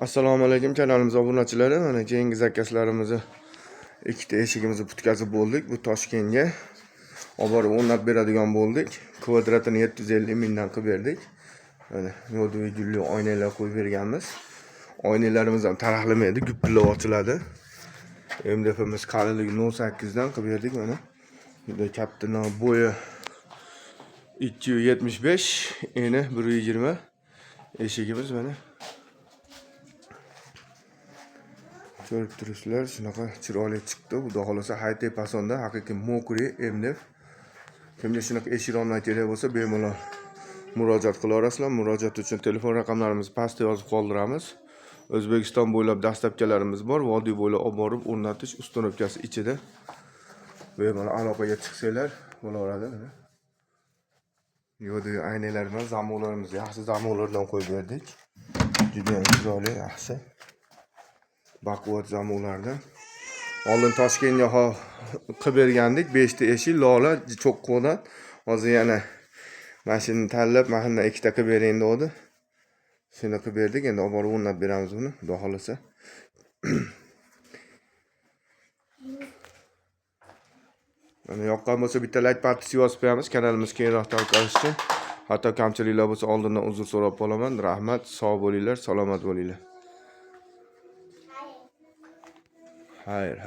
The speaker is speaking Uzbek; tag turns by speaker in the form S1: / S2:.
S1: Assalomu alaykum kanalimiz obunachilari. Mana keyingi zakazlarimizni ikkita eshigimizni putkazib bo'ldik. Bu Toshkentga olib borib o'rnatib beradigan bo'ldik. Kvadratini 750 mingdan qilib berdik. Mana yo'lda gulli oynalar qo'yib berganmiz. Oynalarimiz ham taraqlamaydi, gupillab ochiladi. MDFimiz qalinligi 08 dan qilib berdik mana. Juda katta bo'yi 275, eni 120. Eshigimiz mana. Ko'rib turibsizlar, shunaqa chiroyli chiqdi. Xudo xolasa Haytey Pasonda haqiqiy mokri MDF. Kimga shunaqa eshik romlar kerak bo'lsa, bemalol murojaat qilaverasizlar. Murojaat uchun telefon raqamlarimizni pastda yozib qoldiramiz. O'zbekiston bo'ylab dastlabkilarimiz bor. Vodiy bo'ylab olib borib o'rnatish ustanovkasi ichida. Bemalol aloqaga chiqsanglar bo'laveradi. Yo'lda aynalar bilan zamolarimizni yaxshi zamolardan qo'yib berdik. Juda chiroyli, yaxshi. Baquvvat zamolardan. Oldin Toshkentga qilib bergandik, 5 ta eshik lola cho'qqodan. Hozir yana mashinani tanlab, mana ikkita qilib bering dedi. Shuni qilib berdik, endi olib borib o'rnatib beramiz buni, xudo xolasa. Mana yoqqan bo'lsa bitta like partisi yozib qo'yamiz, kanalimiz keyinroq tarqalishi uchun. Hatto kamchiliklar bo'lsa oldindan uzr so'rab qolaman. Rahmat, sog' bo'linglar, salomat bo'linglar. Hayır.